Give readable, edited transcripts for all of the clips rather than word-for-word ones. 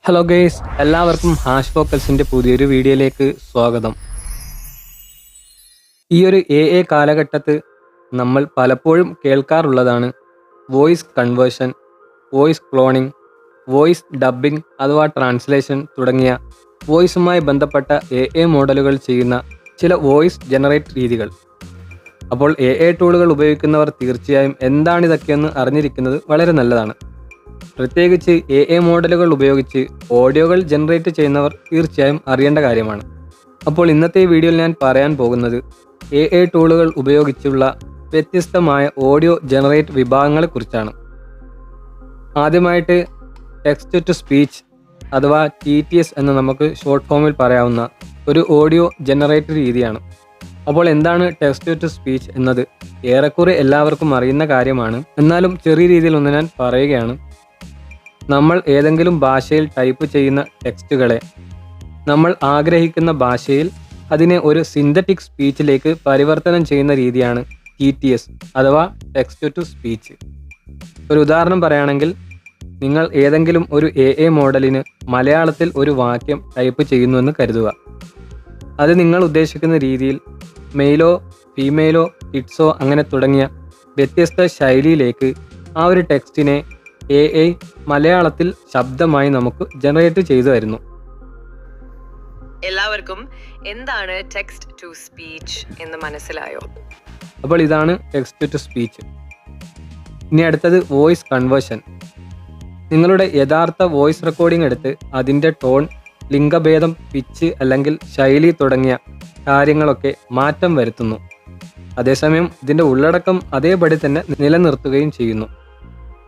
Hello guys, എല്ലാവർക്കും hash ഫോക്കൽസിൻ്റെ പുതിയൊരു വീഡിയോയിലേക്ക് സ്വാഗതം. ഈ ഒരു എ കാലഘട്ടത്ത് നമ്മൾ പലപ്പോഴും കേൾക്കാറുള്ളതാണ് voice conversion, voice cloning, voice dubbing അഥവാ ട്രാൻസ്ലേഷൻ തുടങ്ങിയ വോയിസുമായി ബന്ധപ്പെട്ട എ മോഡലുകൾ ചെയ്യുന്ന ചില വോയിസ് ജനറേറ്റ് രീതികൾ. അപ്പോൾ എ ടൂളുകൾ ഉപയോഗിക്കുന്നവർ തീർച്ചയായും എന്താണിതൊക്കെയെന്ന് അറിഞ്ഞിരിക്കുന്നത് വളരെ നല്ലതാണ്. പ്രത്യേകിച്ച് എ മോഡലുകൾ ഉപയോഗിച്ച് ഓഡിയോകൾ ജനറേറ്റ് ചെയ്യുന്നവർ തീർച്ചയായും അറിയേണ്ട കാര്യമാണ്. അപ്പോൾ ഇന്നത്തെ വീഡിയോയിൽ ഞാൻ പറയാൻ പോകുന്നത് എ ടൂളുകൾ ഉപയോഗിച്ചുള്ള വ്യത്യസ്തമായ ഓഡിയോ ജനറേറ്റ് വിഭാഗങ്ങളെക്കുറിച്ചാണ്. ആദ്യമായിട്ട് ടെക്സ്റ്റ് ടു സ്പീച്ച് അഥവാ TTS എന്ന് നമുക്ക് ഷോർട്ട് ഫോമിൽ പറയാവുന്ന ഒരു ഓഡിയോ ജനറേറ്റ് രീതിയാണ്. അപ്പോൾ എന്താണ് ടെക്സ്റ്റ് ടു സ്പീച്ച് എന്നത് ഏറെക്കുറെ എല്ലാവർക്കും അറിയുന്ന കാര്യമാണ്. എന്നാലും ചെറിയ രീതിയിൽ ഒന്ന് ഞാൻ പറയുകയാണ്. നമ്മൾ ഏതെങ്കിലും ഭാഷയിൽ ടൈപ്പ് ചെയ്യുന്ന ടെക്സ്റ്റുകളെ നമ്മൾ ആഗ്രഹിക്കുന്ന ഭാഷയിൽ അതിനെ ഒരു സിന്തറ്റിക് സ്പീച്ചിലേക്ക് പരിവർത്തനം ചെയ്യുന്ന രീതിയാണ് TTS അഥവാ ടെക്സ്റ്റ് ടു സ്പീച്ച്. ഒരു ഉദാഹരണം പറയുകയാണെങ്കിൽ, നിങ്ങൾ ഏതെങ്കിലും ഒരു എ മോഡലിന് മലയാളത്തിൽ ഒരു വാക്യം ടൈപ്പ് ചെയ്യുന്നുവെന്ന് കരുതുക. അത് നിങ്ങൾ ഉദ്ദേശിക്കുന്ന രീതിയിൽ മെയിലോ ഫീമെയിലോ കിഡ്സോ അങ്ങനെ തുടങ്ങിയ വ്യത്യസ്ത ശൈലിയിലേക്ക് ആ ഒരു ടെക്സ്റ്റിനെ എ മലയാളത്തിൽ ശബ്ദമായി നമുക്ക് ജനറേറ്റ് ചെയ്തു തരുന്നു. എല്ലാവർക്കും എന്താണ് ടെക്സ്റ്റ് ടു സ്പീച്ച് എന്ന് മനസ്സിലായോ? അപ്പോൾ ഇതാണ് ടെക്സ്റ്റ് ടു സ്പീച്ച്. ഇനി അടുത്തത് വോയിസ് കൺവേർഷൻ. നിങ്ങളുടെ യഥാർത്ഥ വോയിസ് റെക്കോർഡിംഗ് എടുത്ത് അതിൻ്റെ ടോൺ, ലിംഗഭേദം, പിച്ച് അല്ലെങ്കിൽ ശൈലി തുടങ്ങിയ കാര്യങ്ങളൊക്കെ മാറ്റം വരുത്തുന്നു. അതേസമയം ഇതിൻ്റെ ഉള്ളടക്കം അതേപടി തന്നെ നിലനിർത്തുകയും ചെയ്യുന്നു.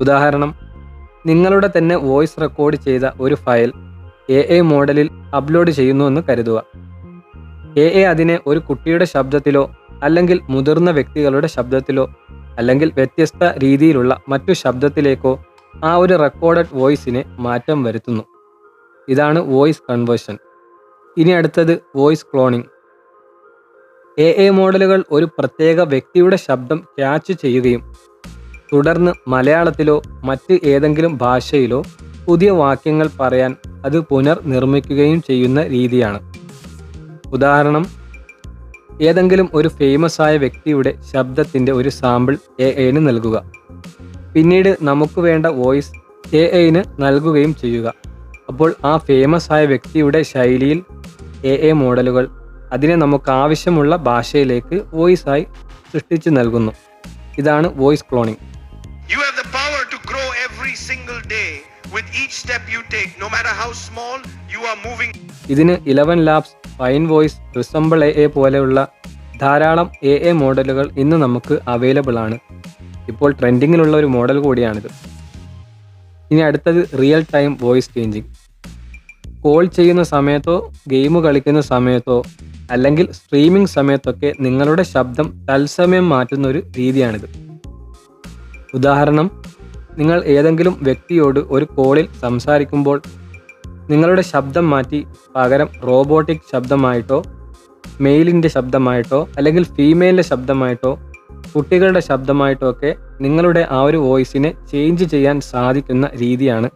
ഉദാഹരണം, നിങ്ങളുടെ തന്നെ വോയിസ് റെക്കോർഡ് ചെയ്ത ഒരു ഫയൽ എ മോഡലിൽ അപ്ലോഡ് ചെയ്യുന്നുവെന്ന് കരുതുക. എ അതിനെ ഒരു കുട്ടിയുടെ ശബ്ദത്തിലോ അല്ലെങ്കിൽ മുതിർന്ന വ്യക്തികളുടെ ശബ്ദത്തിലോ അല്ലെങ്കിൽ വ്യത്യസ്ത രീതിയിലുള്ള മറ്റു ശബ്ദത്തിലേക്കോ ആ ഒരു റെക്കോർഡഡ് വോയിസിനെ മാറ്റം വരുത്തുന്നു. ഇതാണ് വോയിസ് കൺവേർഷൻ. ഇനി അടുത്തത് വോയിസ് ക്ലോണിംഗ്. എ മോഡലുകൾ ഒരു പ്രത്യേക വ്യക്തിയുടെ ശബ്ദം ക്യാച്ച് ചെയ്യുകയും തുടർന്ന് മലയാളത്തിലോ മറ്റ് ഏതെങ്കിലും ഭാഷയിലോ പുതിയ വാക്യങ്ങൾ പറയാൻ അത് പുനർനിർമ്മിക്കുകയും ചെയ്യുന്ന രീതിയാണ്. ഉദാഹരണം, ഏതെങ്കിലും ഒരു ഫേമസ് ആയ വ്യക്തിയുടെ ശബ്ദത്തിൻ്റെ ഒരു സാമ്പിൾ എന് നൽകുക. പിന്നീട് നമുക്ക് വേണ്ട വോയിസ് എന് നൽകുകയും ചെയ്യുക. അപ്പോൾ ആ ഫേമസ് ആയ വ്യക്തിയുടെ ശൈലിയിൽ എ മോഡലുകൾ അതിനെ നമുക്ക് ആവശ്യമുള്ള ഭാഷയിലേക്ക് വോയിസായി സൃഷ്ടിച്ചു നൽകുന്നു. ഇതാണ് voice cloning. You have the power to grow every single day with each step you take, no matter how small you are moving. ഇതിന് 11 labs, fine voice, resemble A പോലെയുള്ള ധാരാളം എ മോഡലുകൾ ഇന്ന് നമുക്ക് അവൈലബിൾ ആണ്. ഇപ്പോൾ ട്രെൻഡിങ്ങിലുള്ള ഒരു മോഡൽ കൂടിയാണിത്. ഇനി അടുത്തത് real time voice changing. Call ചെയ്യുന്ന സമയത്തോ ഗെയിം കളിക്കുന്ന സമയത്തോ അല്ലെങ്കിൽ സ്ട്രീമിംഗ് സമയത്തൊക്കെ നിങ്ങളുടെ ശബ്ദം തത്സമയം മാറ്റുന്ന ഒരു രീതിയാണിത്. ഉദാഹരണം, നിങ്ങൾ ഏതെങ്കിലും വ്യക്തിയോട് ഒരു കോളിൽ സംസാരിക്കുമ്പോൾ നിങ്ങളുടെ ശബ്ദം മാറ്റി പകരം റോബോട്ടിക് ശബ്ദമായിട്ടോ മെയിലിൻ്റെ ശബ്ദമായിട്ടോ അല്ലെങ്കിൽ ഫീമെയിലിൻ്റെ ശബ്ദമായിട്ടോ കുട്ടികളുടെ ശബ്ദമായിട്ടോ ഒക്കെ നിങ്ങളുടെ ആ ഒരു വോയിസിനെ ചേഞ്ച് ചെയ്യാൻ സാധിക്കുന്ന രീതിയാണ്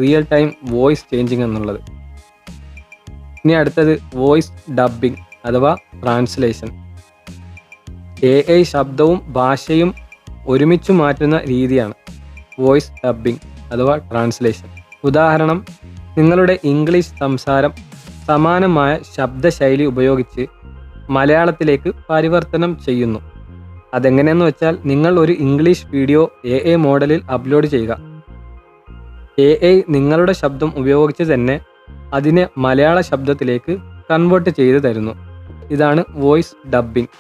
റിയൽ ടൈം വോയിസ് ചേഞ്ചിങ് എന്നുള്ളത്. ഇനി അടുത്തത് വോയിസ് ഡബ്ബിംഗ് അഥവാ ട്രാൻസ്ലേഷൻ. എ ശബ്ദവും ഭാഷയും ഒരുമിച്ച് മാറ്റുന്ന രീതിയാണ് വോയിസ് ഡബ്ബിംഗ് അഥവാ ട്രാൻസ്ലേഷൻ. ഉദാഹരണം, നിങ്ങളുടെ ഇംഗ്ലീഷ് സംസാരം സമാനമായ ശബ്ദശൈലി ഉപയോഗിച്ച് മലയാളത്തിലേക്ക് പരിവർത്തനം ചെയ്യുന്നു. അതെങ്ങനെയെന്ന് വെച്ചാൽ, നിങ്ങൾ ഒരു ഇംഗ്ലീഷ് വീഡിയോ എ മോഡലിൽ അപ്ലോഡ് ചെയ്യുക. എ നിങ്ങളുടെ ശബ്ദം ഉപയോഗിച്ച് തന്നെ അതിനെ മലയാള ശബ്ദത്തിലേക്ക് കൺവേർട്ട് ചെയ്ത് തരുന്നു. ഇതാണ് വോയിസ് ഡബ്ബിംഗ്.